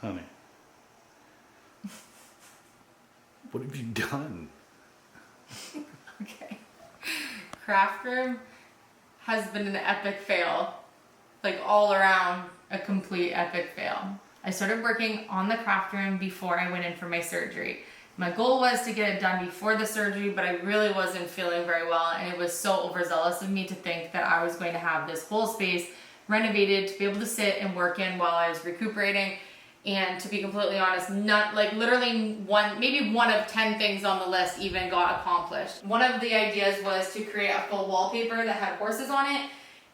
Honey. What have you done? Okay. Craft room has been an epic fail. Like all around a complete epic fail. I started working on the craft room before I went in for my surgery. My goal was to get it done before the surgery, but I really wasn't feeling very well, and it was so overzealous of me to think that I was going to have this whole space renovated to be able to sit and work in while I was recuperating. And to be completely honest, not like literally maybe one of 10 things on the list even got accomplished. One of the ideas was to create a full wallpaper that had horses on it,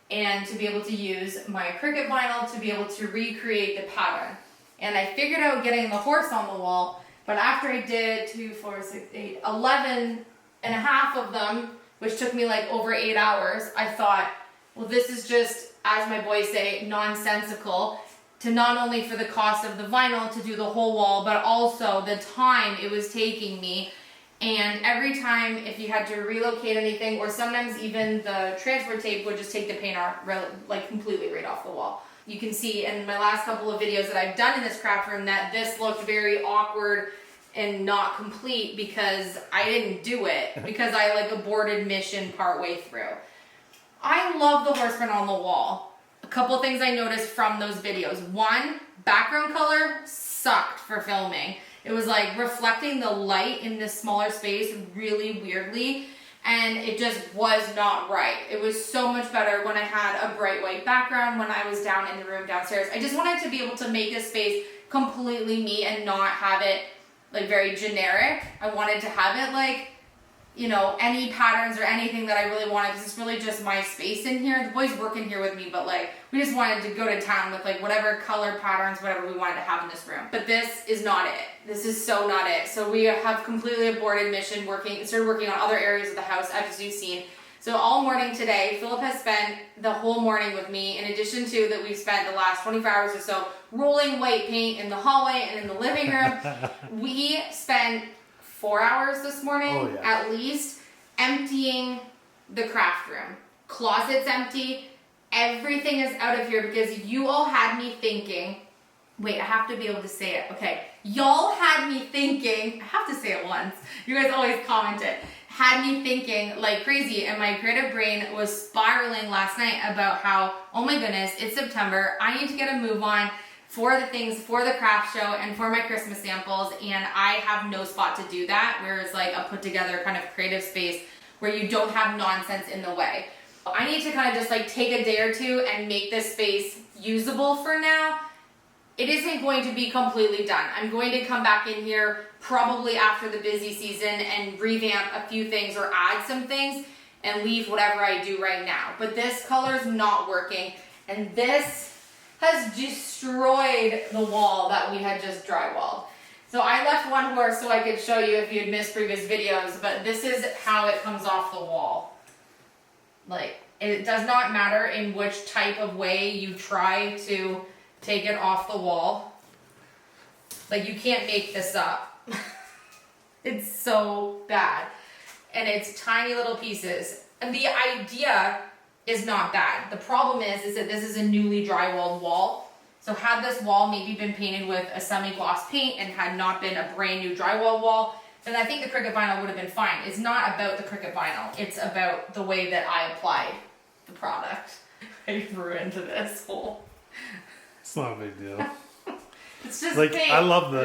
and to be able to use my Cricut vinyl to be able to recreate the pattern. And I figured out getting the horse on the wall, but after I did 2, 4, 6, 8, 11 and a half of them, which took me like over 8 hours, I thought, well, this is just, as my boys say, nonsensical, to not only for the cost of the vinyl to do the whole wall, but also the time it was taking me. And every time, if you had to relocate anything, or sometimes even the transfer tape would just take the paint off, like completely right off the wall. You can see in my last couple of videos that I've done in this craft room that this looked very awkward and not complete because I didn't do it, because I like aborted mission partway through. I love the horseman on the wall. A couple things I noticed from those videos. One, background color sucked for filming. It was like reflecting the light in this smaller space really weirdly, and it just was not right. It was so much better when I had a bright white background when I was down in the room downstairs. I just wanted to be able to make this space completely me and not have it like very generic. I wanted to have it like, you know, any patterns or anything that I really wanted, because it's really just my space in here. The boys work in here with me, but like we just wanted to go to town with like whatever color patterns, whatever we wanted to have in this room. But this is not it. This is so not it. So we have completely aborted mission started working on other areas of the house, as you've seen. So all morning today, Philip has spent the whole morning with me, in addition to that we've spent the last 24 hours or so rolling white paint in the hallway and in the living room. We spent 4 hours this morning, at least, emptying the craft room. Closet's empty. Everything is out of here because you all had me thinking, wait, I have to be able to say it. Okay. Y'all had me thinking, I have to say it once. You guys always comment it. Had me thinking like crazy, and my creative brain was spiraling last night about how, oh my goodness, it's September. I need to get a move on for the things for the craft show and for my Christmas samples, and I have no spot to do that, where it's like a put together kind of creative space where you don't have nonsense in the way. I need to kind of just like take a day or two and make this space usable for now. It isn't going to be completely done. I'm going to come back in here probably after the busy season and revamp a few things or add some things and leave whatever I do right now. But this color's not working, and this has destroyed the wall that we had just drywalled. So I left one horse so I could show you if you had missed previous videos, but this is how it comes off the wall. Like, it does not matter in which type of way you try to take it off the wall. Like, you can't make this up. It's so bad. And it's tiny little pieces. And the idea is not bad. The problem is that this is a newly drywalled wall. So had this wall maybe been painted with a semi-gloss paint and had not been a brand new drywall wall, then I think the Cricut vinyl would have been fine. It's not about the Cricut vinyl. It's about the way that I applied the product. I ruined this whole... It's not a big deal. It's just like paint, I love this,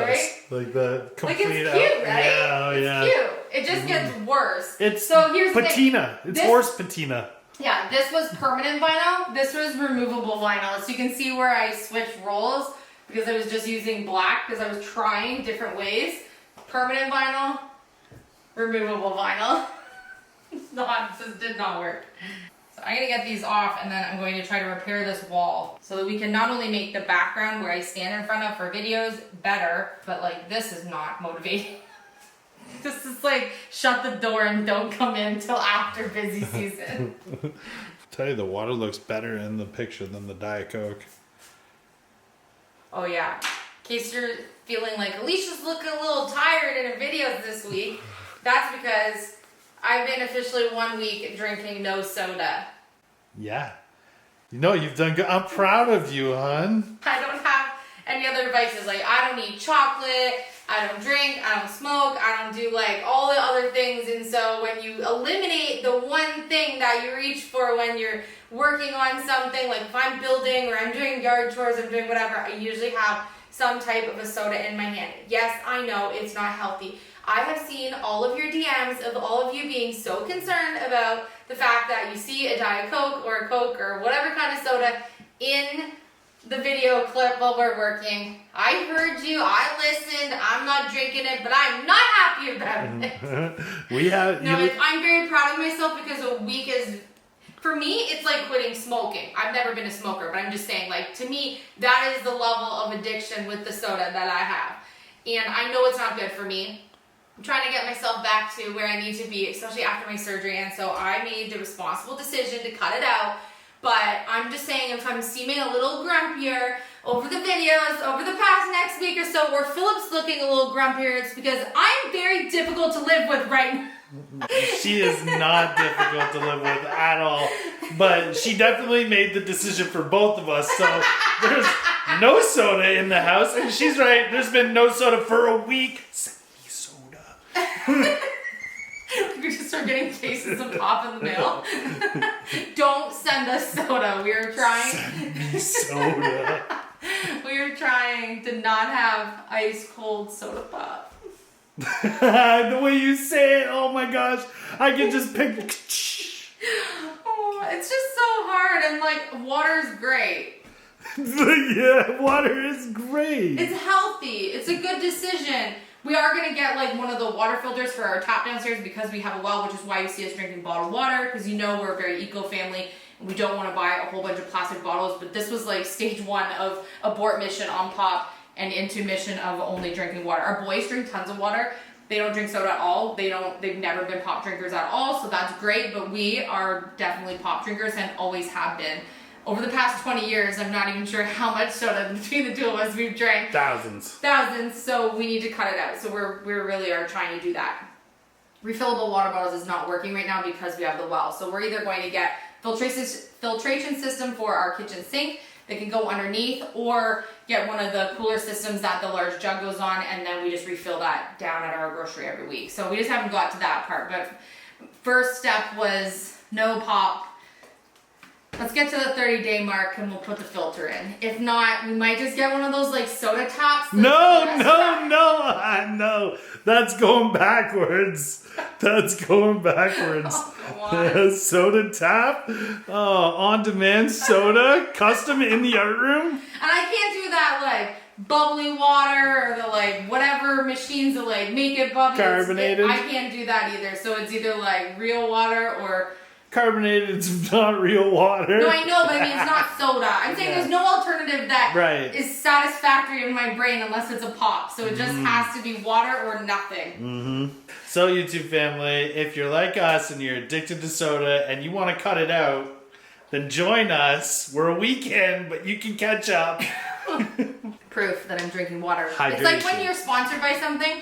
right? like the complete. Like it's cute, right? Yeah, it's cute. It just gets worse. It's so here's patina. It's horse patina. Yeah, this was permanent vinyl. This was removable vinyl. So you can see where I switched rolls because I was just using black because I was trying different ways. Permanent vinyl, removable vinyl. This did not work. So I'm going to get these off, and then I'm going to try to repair this wall so that we can not only make the background where I stand in front of for videos better, but like this is not motivating. This is like shut the door and don't come in until after busy season. Tell you, the water looks better in the picture than the Diet Coke. Oh yeah. In case you're feeling like Alicia's looking a little tired in her videos this week, that's because I've been officially 1 week drinking no soda. Yeah. You know, you've done good. I'm proud of you, hon. I don't have any other devices. Like, I don't eat chocolate, I don't drink, I don't smoke, I don't do like all the other things. And so when you eliminate the one thing that you reach for when you're working on something, like if I'm building or I'm doing yard chores, I'm doing whatever, I usually have some type of a soda in my hand. Yes, I know it's not healthy. I have seen all of your DMs of all of you being so concerned about the fact that you see a Diet Coke or a Coke or whatever kind of soda in the video clip while we're working. I heard you, I listened, I'm not drinking it, but I'm not happy about it. We have... No, like, I'm very proud of myself because a week is... For me, it's like quitting smoking. I've never been a smoker, but I'm just saying, like, to me, that is the level of addiction with the soda that I have. And I know it's not good for me. I'm trying to get myself back to where I need to be, especially after my surgery, and so I made the responsible decision to cut it out. But I'm just saying, if I'm seeming a little grumpier over the videos, over the past next week or so, where Philip's looking a little grumpier, it's because I'm very difficult to live with right now. She is not difficult to live with at all, but she definitely made the decision for both of us, so there's no soda in the house, and she's right, there's been no soda for a week. Send me soda. We just start getting cases of pop in the mail. Don't send us soda. We are trying. Send me soda. We are trying to not have ice cold soda pop. The way you say it, oh my gosh, I can just pick. Oh, it's just so hard, and like, water's great. Yeah, water is great. It's healthy. It's a good decision. We are going to get like one of the water filters for our tap downstairs because we have a well, which is why you see us drinking bottled water, because you know we're a very eco-family and we don't want to buy a whole bunch of plastic bottles. But this was like stage 1 of abort mission on pop and into mission of only drinking water. Our boys drink tons of water. They don't drink soda at all. They've never been pop drinkers at all, so that's great, but we are definitely pop drinkers and always have been. Over the past 20 years, I'm not even sure how much soda between the two of us we've drank. Thousands, so we need to cut it out. So we really are trying to do that. Refillable water bottles is not working right now because we have the well. So we're either going to get filtration system for our kitchen sink that can go underneath, or get one of the cooler systems that the large jug goes on, and then we just refill that down at our grocery every week. So we just haven't got to that part, but first step was no pop. Let's get to the 30-day mark and we'll put the filter in. If not, we might just get one of those like soda taps. No, that's going backwards. That's going backwards. Oh, come on. Soda tap, on-demand soda, custom in the art room. And I can't do that like bubbly water or the like whatever machines that like make it bubbly. Carbonated. I can't do that either. So it's either like real water or... Carbonated, it's not real water. No, I know, but I mean, it's not soda. I'm saying there's no alternative that is satisfactory in my brain unless it's a pop. So it just has to be water or nothing. So YouTube family, if you're like us and you're addicted to soda and you want to cut it out, then join us. We're a weekend, but you can catch up. Proof that I'm drinking water. Hydration. It's like when you're sponsored by something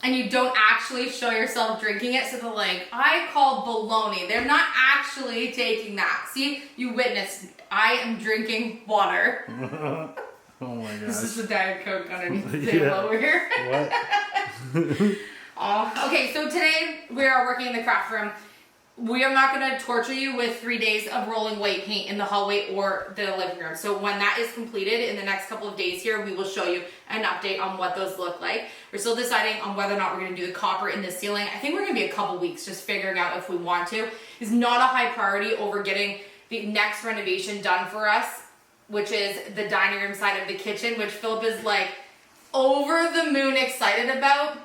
and you don't actually show yourself drinking it, so they're like, I called baloney. They're not actually taking that. See, you witnessed, I am drinking water. Oh my gosh. This is the Diet Coke underneath the table over here. What? Okay, so today we are working in the craft room. We are not going to torture you with 3 days of rolling white paint in the hallway or the living room. So when that is completed in the next couple of days here, we will show you an update on what those look like. We're still deciding on whether or not we're going to do the copper in the ceiling. I think we're going to be a couple weeks just figuring out if we want to. It's not a high priority over getting the next renovation done for us, which is the dining room side of the kitchen, which Philip is like over the moon excited about.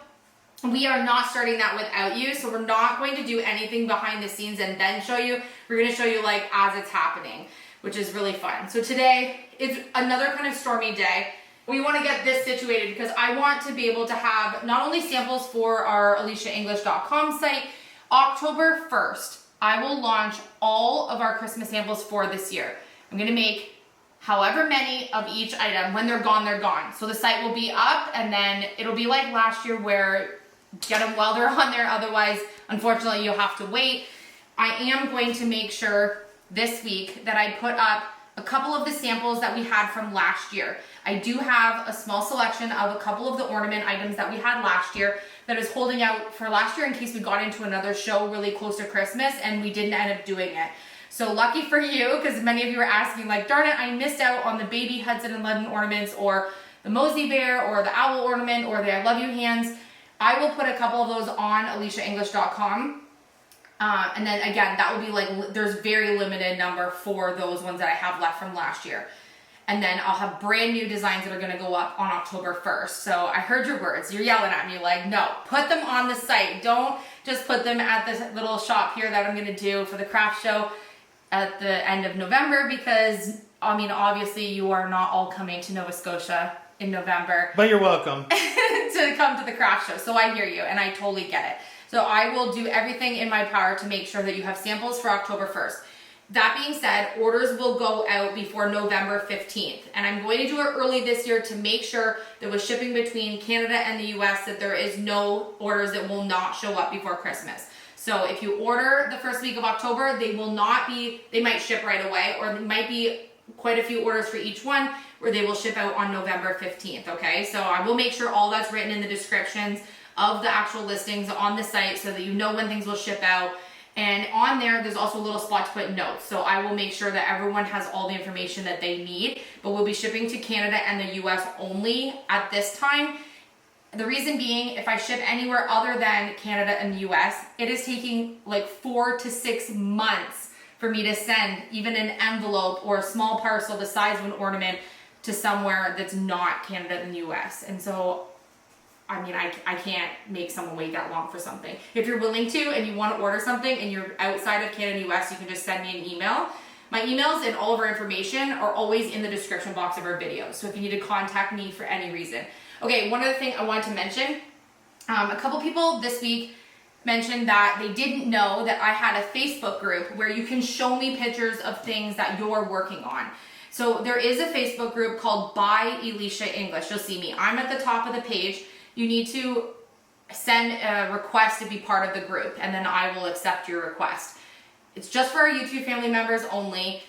We are not starting that without you, so we're not going to do anything behind the scenes and then show you. We're going to show you like as it's happening, which is really fun. So today is another kind of stormy day. We want to get this situated because I want to be able to have not only samples for our elysiaenglish.com site. October 1st, I will launch all of our Christmas samples for this year. I'm going to make however many of each item. When they're gone, they're gone. So the site will be up, and then it'll be like last year where get them while they're on there. Otherwise, unfortunately, you'll have to wait. I am going to make sure this week that I put up a couple of the samples that we had from last year. I do have a small selection of a couple of the ornament items that we had last year that is holding out for last year in case we got into another show really close to Christmas and we didn't end up doing it. So lucky for you, because many of you were asking like, darn it, I missed out on the baby Hudson and London ornaments or the Mosey Bear or the owl ornament or the I love you hands. I will put a couple of those on elysiaenglish.com. And then again, that will be like, there's very limited number for those ones that I have left from last year. And then I'll have brand new designs that are going to go up on October 1st. So I heard your words. You're yelling at me like, no, put them on the site. Don't just put them at this little shop here that I'm going to do for the craft show at the end of November, because I mean, obviously you are not all coming to Nova Scotia in November. But you're welcome. To come to the craft show. So I hear you and I totally get it. So I will do everything in my power to make sure that you have samples for October 1st. That being said, orders will go out before November 15th. And I'm going to do it early this year to make sure that with shipping between Canada and the US that there is no orders that will not show up before Christmas. So if you order the first week of October, they might ship right away, or there might be quite a few orders for each one where they will ship out on November 15th, okay? So I will make sure all that's written in the descriptions of the actual listings on the site so that you know when things will ship out. And on there's also a little spot to put notes. So I will make sure that everyone has all the information that they need, but we'll be shipping to Canada and the US only at this time. The reason being, if I ship anywhere other than Canada and the US, it is taking like 4 to 6 months for me to send even an envelope or a small parcel the size of an ornament to somewhere that's not Canada and the US. And so I mean, I can't make someone wait that long for something. If you're willing to and you want to order something and you're outside of Canada and US, you can just send me an email. My emails and all of our information are always in the description box of our videos. So if you need to contact me for any reason. Okay, one other thing I wanted to mention. A couple people this week mentioned that they didn't know that I had a Facebook group where you can show me pictures of things that you're working on. So there is a Facebook group called By Elysia English. You'll see me. I'm at the top of the page. You need to send a request to be part of the group, and then I will accept your request. It's just for our YouTube family members only.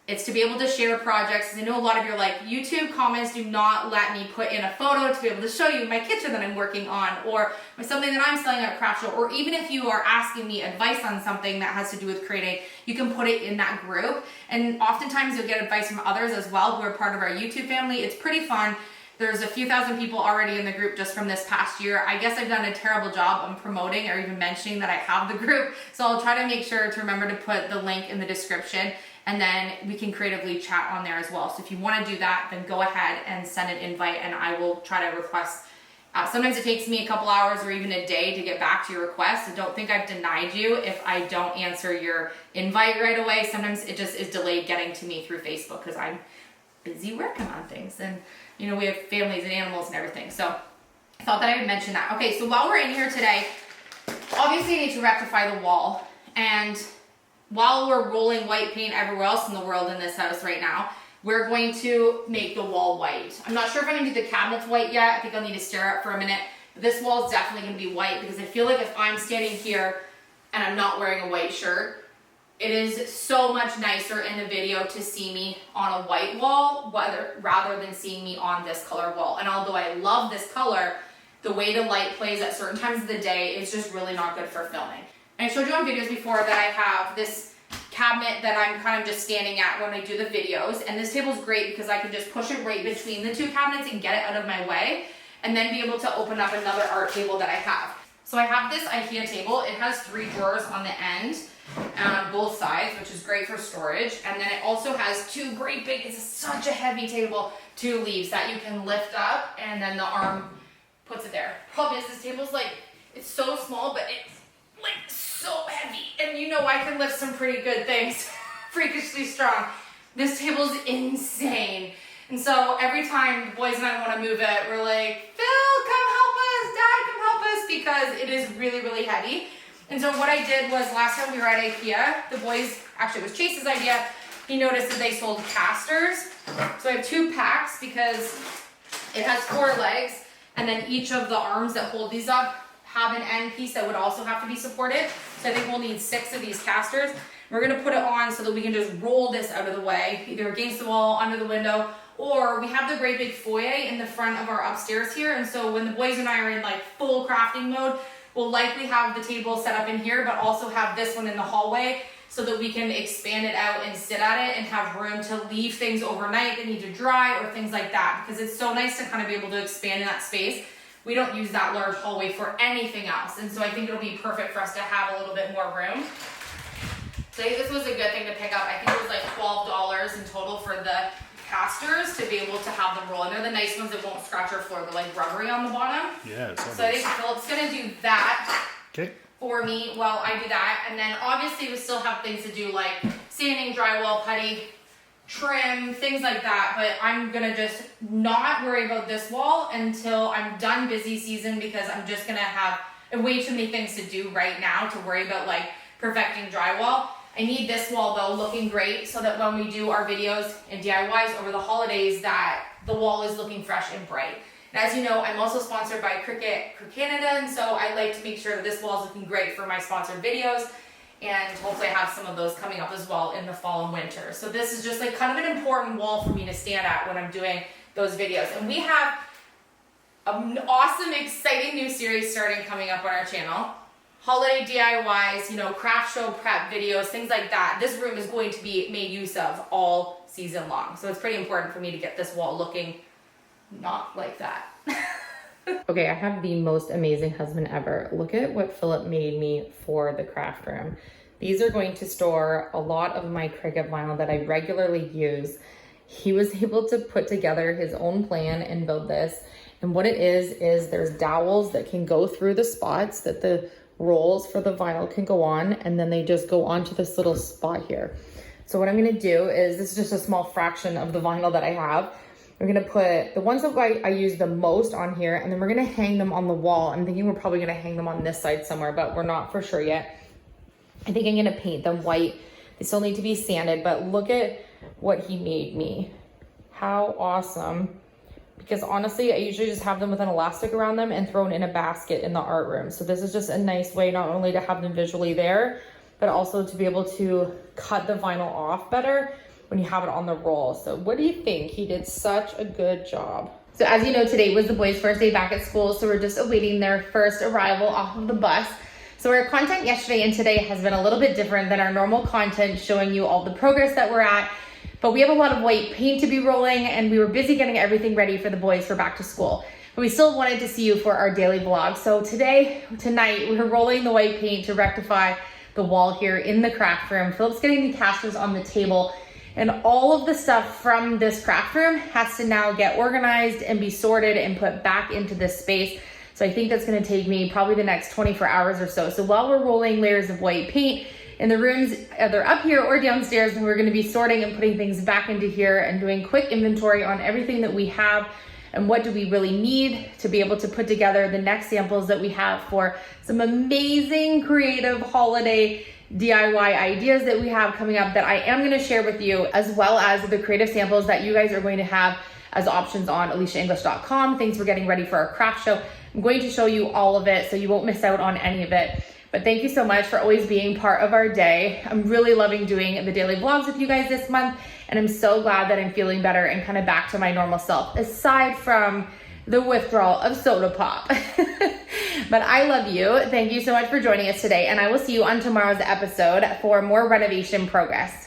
It's to be able to share projects. I know a lot of you are like, YouTube comments do not let me put in a photo to be able to show you my kitchen that I'm working on, or something that I'm selling at a craft show, or even if you are asking me advice on something that has to do with creating, you can put it in that group. And oftentimes you'll get advice from others as well who are part of our YouTube family. It's pretty fun. There's a few thousand people already in the group just from this past year. I guess I've done a terrible job on promoting or even mentioning that I have the group. So I'll try to make sure to remember to put the link in the description, and then we can creatively chat on there as well. So if you want to do that, then go ahead and send an invite and I will try to request. Sometimes it takes me a couple hours or even a day to get back to your request. So don't think I've denied you if I don't answer your invite right away. Sometimes it just is delayed getting to me through Facebook because I'm busy working on things, and you know, we have families and animals and everything. So I thought that I would mention that. Okay, so while we're in here today, obviously I need to rectify the wall. And while we're rolling white paint everywhere else in the world in this house right now, we're going to make the wall white. I'm not sure if I'm gonna do the cabinets white yet. I think I'll need to stare up for a minute. But this wall is definitely gonna be white because I feel like if I'm standing here and I'm not wearing a white shirt, it is so much nicer in the video to see me on a white wall rather than seeing me on this color wall. And although I love this color, the way the light plays at certain times of the day is just really not good for filming. And I showed you on videos before that I have this cabinet that I'm kind of just standing at when I do the videos. And this table's great because I can just push it right between the two cabinets and get it out of my way, and then be able to open up another art table that I have. So I have this IKEA table. It has 3 drawers on the end. On both sides, which is great for storage. And then it also has 2 great big, it's such a heavy table, 2 leaves that you can lift up, and then the arm puts it there. Problem is, this table's like, it's so small, but it's like so heavy. And you know I can lift some pretty good things, freakishly strong. This table's insane. And so every time the boys and I want to move it, we're like, Phil, come help us, Dad, come help us, because it is really, really heavy. And so what I did was, last time we were at IKEA, the boys, actually it was Chase's idea, he noticed that they sold casters. So I have 2 packs because it has 4 legs, and then each of the arms that hold these up have an end piece that would also have to be supported. So I think we'll need 6 of these casters. We're gonna put it on so that we can just roll this out of the way, either against the wall, under the window, Or we have the great big foyer in the front of our upstairs here, and so when the boys and I are in like full crafting mode, we'll likely have the table set up in here, but also have this one in the hallway so that we can expand it out and sit at it and have room to leave things overnight that need to dry or things like that, because it's so nice to kind of be able to expand in that space. We don't use that large hallway for anything else, and so I think it'll be perfect for us to have a little bit more room. So I think this was a good thing to pick up. I think it was like $12 in total for the casters to be able to have them roll. And they're the nice ones that won't scratch our floor. They're like rubbery on the bottom. Yeah. So I think Philip's gonna do that Okay. for me while I do that. And then obviously we still have things to do like sanding, drywall, putty, trim, things like that. But I'm gonna just not worry about this wall until I'm done busy season, because I'm just gonna have way too many things to do right now to worry about like perfecting drywall. I need this wall though looking great so that when we do our videos and DIYs over the holidays, that the wall is looking fresh and bright. And as you know, I'm also sponsored by Cricut Canada, and so I like to make sure that this wall is looking great for my sponsored videos, and hopefully I have some of those coming up as well in the fall and winter. So this is just like kind of an important wall for me to stand at when I'm doing those videos. And we have an awesome, exciting new series starting coming up on our channel. Holiday DIYs, you know, craft show prep videos, things like that. This room is going to be made use of all season long. So it's pretty important for me to get this wall looking not like that. Okay, I have the most amazing husband ever. Look at what Philip made me for the craft room. These are going to store a lot of my Cricut vinyl that I regularly use. He was able to put together his own plan and build this. And what it is there's dowels that can go through the spots that the rolls for the vinyl can go on, and then they just go onto this little spot here. So what I'm gonna do is, this is just a small fraction of the vinyl that I have. We're gonna put the ones that I use the most on here, and then we're gonna hang them on the wall. I'm thinking we're probably gonna hang them on this side somewhere, but we're not for sure yet. I think I'm gonna paint them white. They still need to be sanded, but look at what he made me. How awesome. Because honestly, I usually just have them with an elastic around them and thrown in a basket in the art room. So this is just a nice way not only to have them visually there, but also to be able to cut the vinyl off better when you have it on the roll. So what do you think? He did such a good job. So as you know, today was the boys' first day back at school, so we're just awaiting their first arrival off of the bus. So our content yesterday and today has been a little bit different than our normal content, showing you all the progress that we're at. But we have a lot of white paint to be rolling, and we were busy getting everything ready for the boys for back to school. But we still wanted to see you for our daily vlog. So tonight, we're rolling the white paint to rectify the wall here in the craft room. Philip's getting the casters on the table, and all of the stuff from this craft room has to now get organized and be sorted and put back into this space. So I think that's gonna take me probably the next 24 hours or so. So while we're rolling layers of white paint, in the rooms, either up here or downstairs, and we're gonna be sorting and putting things back into here and doing quick inventory on everything that we have and what do we really need to be able to put together the next samples that we have for some amazing creative holiday DIY ideas that we have coming up that I am gonna share with you, as well as the creative samples that you guys are going to have as options on elysiaenglish.com, things we're getting ready for our craft show. I'm going to show you all of it so you won't miss out on any of it. But thank you so much for always being part of our day. I'm really loving doing the daily vlogs with you guys this month, and I'm so glad that I'm feeling better and kind of back to my normal self, aside from the withdrawal of soda pop. But I love you. Thank you so much for joining us today, and I will see you on tomorrow's episode for more renovation progress.